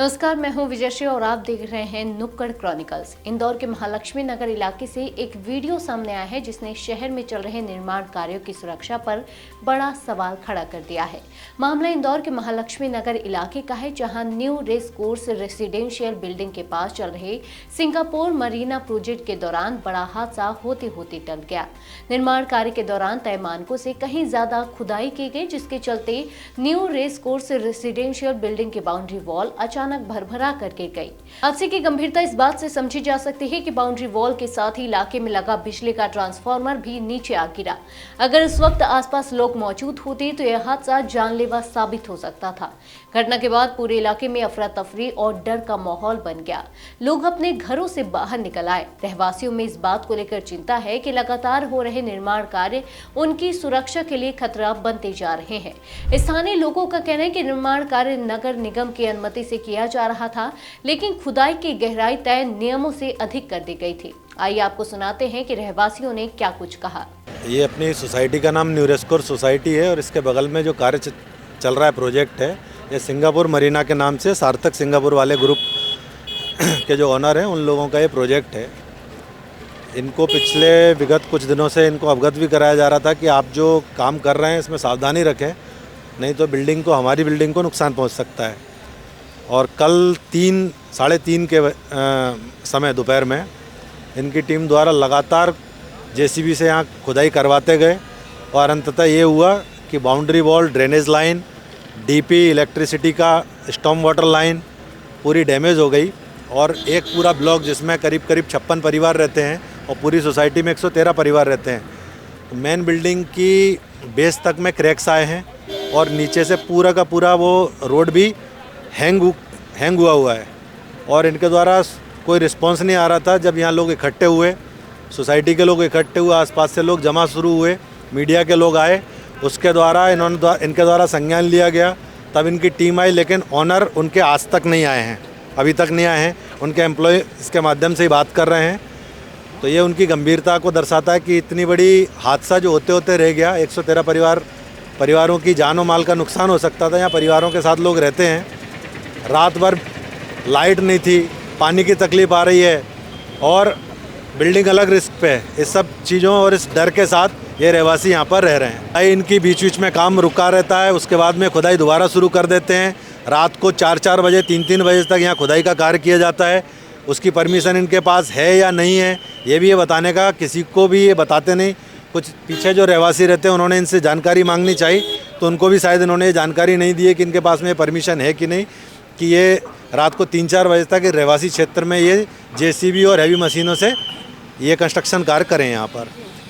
नमस्कार, मैं हूं विजयश्री और आप देख रहे हैं नुक्कड़ क्रॉनिकल्स। इंदौर के महालक्ष्मी नगर इलाके से एक वीडियो सामने आया है जिसने शहर में चल रहे निर्माण कार्यों की सुरक्षा पर बड़ा सवाल खड़ा कर दिया है। मामला इंदौर के महालक्ष्मी नगर इलाके का है, जहां new race course residential building के पास चल रहे सिंगापुर मरीना प्रोजेक्ट के दौरान बड़ा हादसा होते होते टल गया। निर्माण कार्य के दौरान तय मानकों से कहीं ज्यादा खुदाई की गई, जिसके चलते new race course residential building की बाउंड्री वॉल अचानक भरभरा कर गिर गई। हादसे की गंभीरता इस बात से समझी जा सकती है कि बाउंड्री वॉल के साथ ही इलाके में लगा बिजली का ट्रांसफार्मर भी नीचे आ गिरा। अगर इस वक्त आसपास लोग मौजूद होते तो यह हादसा जानलेवा साबित हो सकता था। घटना के बाद पूरे इलाके में अफरा तफरी और डर का माहौल बन गया। लोग अपने घरों से बाहर निकल आए। रहवासियों में इस बात को लेकर चिंता है कि लगातार हो रहे निर्माण कार्य उनकी सुरक्षा के लिए खतरा बनते जा रहे हैं। स्थानीय लोगों का कहना है कि निर्माण कार्य नगर निगम की अनुमति से किया जा रहा था, लेकिन खुदाई की गहराई तय नियमों से अधिक कर दी गई थी। आइए आपको सुनाते हैं कि रहवासियों ने क्या कुछ कहा। ये अपनी सोसाइटी का नाम न्यू रेस कोर्स सोसाइटी है और इसके बगल में जो कार्य चल रहा है प्रोजेक्ट है, ये सिंगापुर मरीना के नाम से सार्थक सिंगापुर वाले ग्रुप के जो ऑनर हैं उन लोगों का ये प्रोजेक्ट है। इनको पिछले विगत कुछ दिनों से इनको अवगत भी कराया जा रहा था कि आप जो काम कर रहे हैं इसमें सावधानी रखें, नहीं तो हमारी बिल्डिंग को नुकसान पहुंच सकता है। और कल 3-3:30 के समय दोपहर में इनकी टीम द्वारा लगातार जेसीबी से यहाँ खुदाई करवाते गए और अंततः ये हुआ कि boundary wall, drainage line, DP, electricity का स्टॉर्म वाटर लाइन पूरी डैमेज हो गई और एक पूरा ब्लॉक जिसमें करीब 56 परिवार रहते हैं और पूरी सोसाइटी में 113 परिवार रहते हैं, तो मेन बिल्डिंग की बेस तक में क्रैक्स आए हैं और नीचे से पूरा का पूरा वो रोड भी हैंग हुआ है और इनके द्वारा कोई रिस्पांस नहीं आ रहा था। जब यहाँ लोग इकट्ठे हुए, सोसाइटी के लोग इकट्ठे हुए, आसपास से लोग जमा शुरू हुए, मीडिया के लोग आए, उसके द्वारा इनके द्वारा संज्ञान लिया गया, तब इनकी टीम आई। लेकिन ऑनर उनके आज तक नहीं आए हैं, अभी तक नहीं आए हैं। उनके एम्प्लॉय इसके माध्यम से ही बात कर रहे हैं। तो ये उनकी गंभीरता को दर्शाता है कि इतनी बड़ी हादसा जो होते होते रह गया। 113 परिवारों की जान और माल का नुकसान हो सकता था। यहाँ परिवारों के साथ लोग रहते हैं। रात भर लाइट नहीं थी, पानी की तकलीफ़ आ रही है और बिल्डिंग अलग रिस्क पे है। इस सब चीज़ों और इस डर के साथ ये रहवासी यहाँ पर रह रहे हैं। इनकी बीच में काम रुका रहता है, उसके बाद में खुदाई दोबारा शुरू कर देते हैं। रात को 4-4 बजे, 3-3 बजे तक यहाँ खुदाई का कार्य किया जाता है। उसकी परमिशन इनके पास है या नहीं है, ये भी ये बताने का किसी को भी ये बताते नहीं। कुछ पीछे जो रहवासी रहते हैं उन्होंने इनसे जानकारी मांगनी चाहिए, तो उनको भी शायद इन्होंने ये जानकारी नहीं दी है कि इनके पास में परमिशन है कि नहीं, कि ये रात को 3-4 बजे तक रहवासी क्षेत्र में ये जेसीबी और हैवी मशीनों से ये कंस्ट्रक्शन कार्य करें। यहाँ पर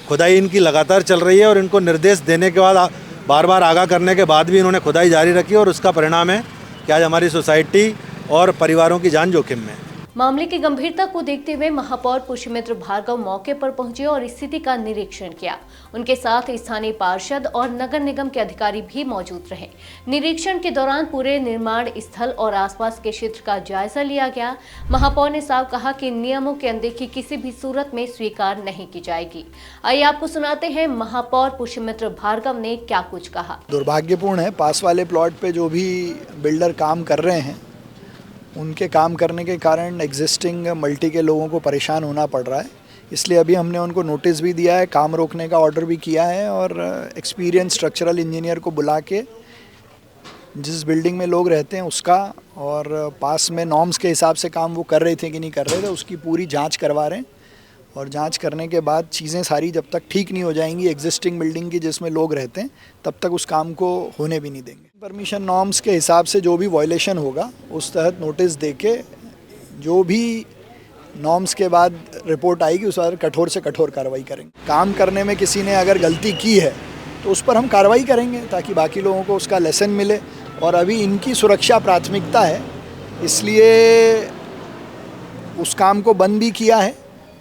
खुदाई इनकी लगातार चल रही है और इनको निर्देश देने के बाद, बार बार आगाह करने के बाद भी इन्होंने खुदाई जारी रखी और उसका परिणाम है कि आज हमारी सोसाइटी और परिवारों की जान जोखिम में है। मामले की गंभीरता को देखते हुए महापौर पुष्यमित्र भार्गव मौके पर पहुंचे और स्थिति का निरीक्षण किया। उनके साथ स्थानीय पार्षद और नगर निगम के अधिकारी भी मौजूद रहे। निरीक्षण के दौरान पूरे निर्माण स्थल और आसपास के क्षेत्र का जायजा लिया गया। महापौर ने साफ कहा कि नियमों की अनदेखी किसी भी सूरत में स्वीकार नहीं की जाएगी। आइए आपको सुनाते हैं महापौर पुष्यमित्र भार्गव ने क्या कुछ कहा। दुर्भाग्यपूर्ण है, पास वाले प्लॉट पे जो भी बिल्डर काम कर रहे हैं उनके काम करने के कारण एग्जिस्टिंग मल्टी के लोगों को परेशान होना पड़ रहा है। इसलिए अभी हमने उनको नोटिस भी दिया है, काम रोकने का ऑर्डर भी किया है और एक्सपीरियंस स्ट्रक्चरल इंजीनियर को बुला के जिस बिल्डिंग में लोग रहते हैं उसका और पास में नॉर्म्स के हिसाब से काम वो कर रहे थे कि नहीं कर रहे थे उसकी पूरी जांच करवा रहे हैं। और जांच करने के बाद चीज़ें सारी जब तक ठीक नहीं हो जाएंगी एग्जिस्टिंग बिल्डिंग की जिसमें लोग रहते हैं, तब तक उस काम को होने भी नहीं देंगे। परमिशन नॉर्म्स के हिसाब से जो भी वायलेशन होगा उस तहत नोटिस देके जो भी नॉर्म्स के बाद रिपोर्ट आएगी उस पर कठोर से कठोर कार्रवाई करेंगे। काम करने में किसी ने अगर गलती की है तो उस पर हम कार्रवाई करेंगे ताकि बाकी लोगों को उसका लेसन मिले। और अभी इनकी सुरक्षा प्राथमिकता है, इसलिए उस काम को बंद भी किया है,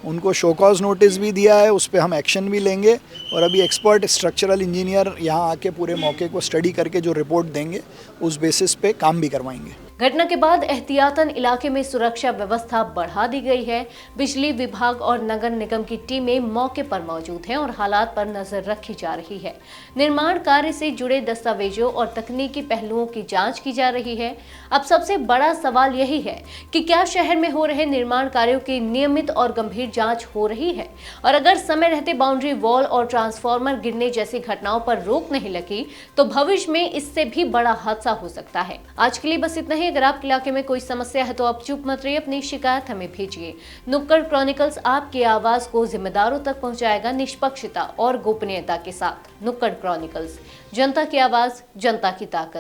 उनको शो कॉज नोटिस भी दिया है, उस पर हम एक्शन भी लेंगे। और अभी एक्सपर्ट स्ट्रक्चरल इंजीनियर यहाँ आके पूरे मौके को स्टडी करके जो रिपोर्ट देंगे उस बेसिस पे काम भी करवाएंगे। घटना के बाद एहतियातन इलाके में सुरक्षा व्यवस्था बढ़ा दी गई है। बिजली विभाग और नगर निगम की टीमें मौके पर मौजूद हैं और हालात पर नजर रखी जा रही है। निर्माण कार्य से जुड़े दस्तावेजों और तकनीकी पहलुओं की जांच की जा रही है। अब सबसे बड़ा सवाल यही है कि क्या शहर में हो रहे निर्माण कार्यों की नियमित और गंभीर जांच हो रही है, और अगर समय रहते बाउंड्री वॉल और ट्रांसफार्मर गिरने जैसी घटनाओं पर रोक नहीं लगी तो भविष्य में इससे भी बड़ा हादसा हो सकता है। आज के लिए बस इतना ही। अगर आपके इलाके में कोई समस्या है तो आप चुप मत रहिए, अपनी शिकायत हमें भेजिए। नुक्कड़ क्रॉनिकल्स आपकी आवाज को जिम्मेदारों तक पहुंचाएगा निष्पक्षता और गोपनीयता के साथ। नुक्कड़ क्रॉनिकल्स, जनता की आवाज, जनता की ताकत।